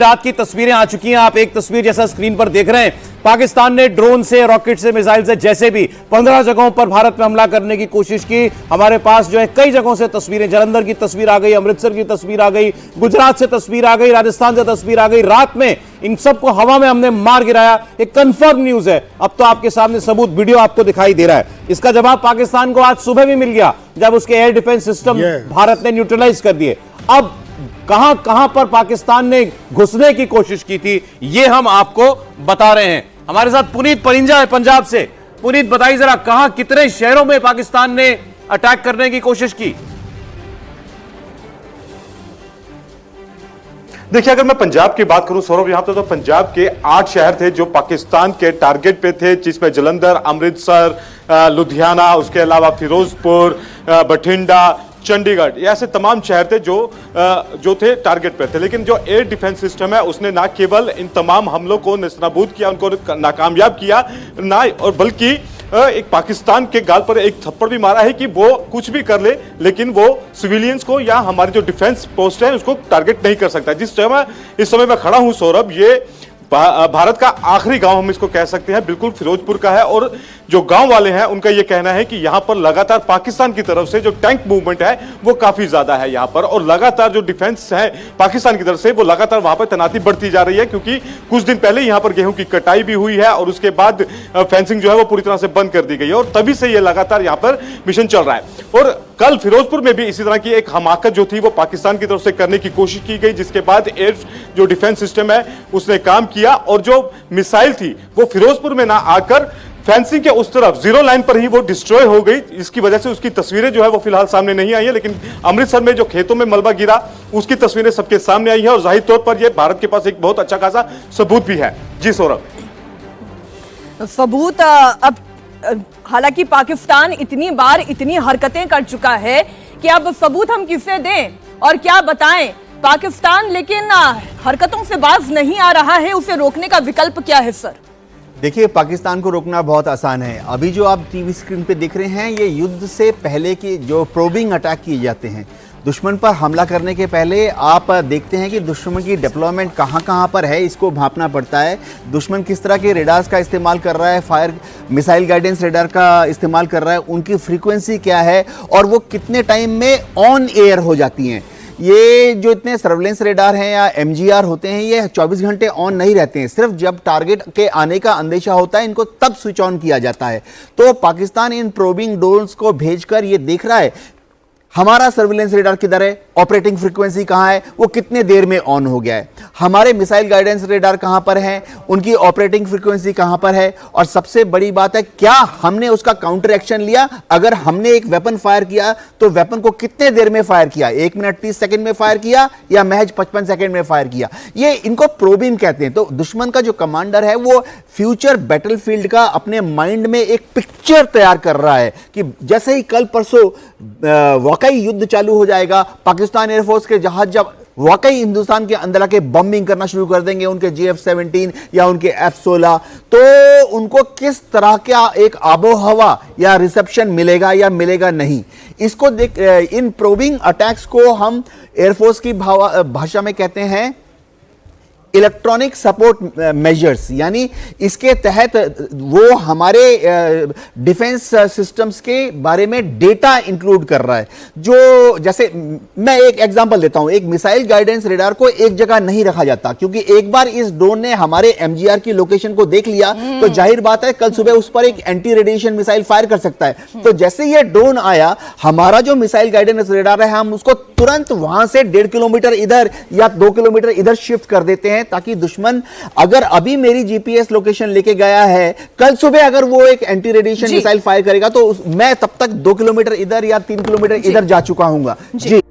रात की तस्वीरें आ चुकी हैं। आप एक तस्वीर जैसा स्क्रीन पर देख रहे हैं, पाकिस्तान ने ड्रोन से, रॉकेट से, मिसाइल से, जैसे भी 15 जगहों पर भारत में हमला करने की कोशिश की। हमारे पास जो है कई जगहों से तस्वीरें, जालंधर की तस्वीर आ गई, अमृतसर की तस्वीर आ गई, गुजरात से तस्वीर आ गई, राजस्थान से तस्वीर आ गई। रात में इन सबको हवा में हमने मार गिराया। एक कंफर्म न्यूज है। अब तो आपके सामने सबूत, वीडियो आपको दिखाई दे रहा है। इसका जवाब पाकिस्तान को आज सुबह भी मिल गया, जब उसके एयर डिफेंस सिस्टम भारत ने न्यूट्रलाइज कर दिए। अब कहां कहां पर पाकिस्तान ने घुसने की कोशिश की थी, यह हम आपको बता रहे हैं। हमारे साथ पुनीत परिंजा है पंजाब से। पुनीत, बताइए जरा, कहां, कितने शहरों में पाकिस्तान ने अटैक करने की कोशिश की? देखिए, अगर मैं पंजाब की बात करूं सौरभ, यहां पे तो पंजाब के 8 शहर थे जो पाकिस्तान के टारगेट पे थे, जिसमें जलंधर, अमृतसर, लुधियाना, उसके अलावा फिरोजपुर, बठिंडा, चंडीगढ़, ये ऐसे तमाम शहर थे जो थे टारगेट पे थे। लेकिन जो एयर डिफेंस सिस्टम है उसने ना केवल इन तमाम हमलों को नेस्तनाबूद किया, उनको नाकामयाब किया, ना और बल्कि एक पाकिस्तान के गाल पर एक थप्पड़ भी मारा है कि वो कुछ भी कर ले, लेकिन वो सिविलियंस को या हमारी जो डिफेंस पोस्ट है उसको टारगेट नहीं कर सकता। इस समय मैं खड़ा हूं सौरभ, ये भारत का आखिरी गांव हम इसको कह सकते हैं, बिल्कुल फिरोजपुर का है। और जो गांव वाले हैं उनका यह कहना है कि यहां पर लगातार पाकिस्तान की तरफ से जो टैंक मूवमेंट है वो काफी ज्यादा है यहां पर, और लगातार जो डिफेंस है पाकिस्तान की तरफ से वो लगातार वहां पर तैनाती बढ़ती जा रही है, क्योंकि कुछ दिन पहले यहां पर गेहूं की कटाई भी हुई है और उसके बाद फेंसिंग जो है वो पूरी तरह से बंद कर दी गई है, और तभी से यह लगातार यहां पर मिशन चल रहा है। और कल फिरोजपुर में भी इसी तरह की एक हमाकत जो थी वो पाकिस्तान की तरफ से करने की कोशिश की गई, जिसके बाद एयर जो डिफेंस सिस्टम है उसने काम किया, और जो मिसाइल थी वो फिरोजपुर में ना आकर फेंसिंग के उस तरफ जीरो लाइन पर ही वो डिस्ट्रॉय हो गई। इसकी वजह से उसकी तस्वीरें जो है वो फिलहाल सामने नहीं आई है, लेकिन अमृतसर में जो खेतों में मलबा गिरा उसकी तस्वीरें सबके सामने आई है, और जाहिर तौर पर यह भारत के पास एक बहुत अच्छा खासा सबूत भी है। जी सौरभ, सबूत अब हालांकि पाकिस्तान इतनी बार इतनी हरकतें कर चुका है कि अब सबूत हम किसे दें और क्या बताएं। पाकिस्तान लेकिन हरकतों से बाज नहीं आ रहा है, उसे रोकने का विकल्प क्या है सर? देखिए, पाकिस्तान को रोकना बहुत आसान है। अभी जो आप टीवी स्क्रीन पे देख रहे हैं, ये युद्ध से पहले की जो प्रोबिंग अटैक किए जाते हैं, दुश्मन पर हमला करने के पहले आप देखते हैं कि दुश्मन की डिप्लॉयमेंट कहाँ पर है, इसको भांपना पड़ता है। दुश्मन किस तरह के रेडार्स का इस्तेमाल कर रहा है, फायर मिसाइल गाइडेंस रेडार का इस्तेमाल कर रहा है, उनकी फ्रीक्वेंसी क्या है और वो कितने टाइम में ऑन एयर हो जाती हैं। ये जो इतने सर्वेलेंस रेडार हैं या MGR होते हैं, ये 24 घंटे ऑन नहीं रहते हैं। सिर्फ जब टारगेट के आने का अंदेशा होता है, इनको तब स्विच ऑन किया जाता है। तो पाकिस्तान इन प्रोबिंग ड्रोन्स को भेजकर ये देख रहा है हमारा सर्विलेंस रेडार किधर है, ऑपरेटिंग फ्रीक्वेंसी कहां है, वो कितने देर में ऑन हो गया है, हमारे मिसाइल गाइडेंस रेडार कहां पर हैं, उनकी ऑपरेटिंग फ्रीक्वेंसी कहां पर है, और सबसे बड़ी बात है क्या हमने उसका काउंटर एक्शन लिया। अगर हमने एक वेपन फायर किया तो वेपन को कितने देर में फायर किया, 1 मिनट 30 सेकंड में फायर किया या महज 55 सेकंड में फायर किया। ये इनको प्रोबिंग कहते हैं। तो दुश्मन का जो कमांडर है वो फ्यूचर बैटलफील्ड का अपने माइंड में एक पिक्चर तैयार कर रहा है कि जैसे ही कल परसों वाकई युद्ध चालू हो जाएगा, पाकिस्तान एयरफोर्स के जहाज जब वाकई हिंदुस्तान के अंदर आके बम्बिंग करना शुरू कर देंगे, उनके GF-17 या उनके F-16, तो उनको किस तरह का एक आबो हवा या रिसेप्शन मिलेगा या मिलेगा नहीं। इसको देख, इन प्रोबिंग अटैक्स को हम एयरफोर्स की भाषा में कहते हैं इलेक्ट्रॉनिक सपोर्ट मेजर्स, यानी इसके तहत वो हमारे डिफेंस सिस्टम्स के बारे में डेटा इंक्लूड कर रहा है। जो जैसे मैं एक एग्जांपल देता हूं, एक मिसाइल गाइडेंस रेडार को एक जगह नहीं रखा जाता, क्योंकि एक बार इस ड्रोन ने हमारे MGR की लोकेशन को देख लिया तो जाहिर बात है कल सुबह उस पर एक एंटी रेडिएशन मिसाइल फायर कर सकता है। तो जैसे ये ड्रोन आया, हमारा जो मिसाइल गाइडेंस रेडार है, हम उसको तुरंत वहां से 1.5 किलोमीटर इधर या 2 किलोमीटर इधर शिफ्ट कर देते हैं, ताकि दुश्मन अगर अभी मेरी GPS लोकेशन लेके गया है, कल सुबह अगर वो एक एंटी रेडिएशन मिसाइल फायर करेगा तो मैं तब तक 2 किलोमीटर इधर या 3 किलोमीटर इधर जा चुका हूंगा। जी।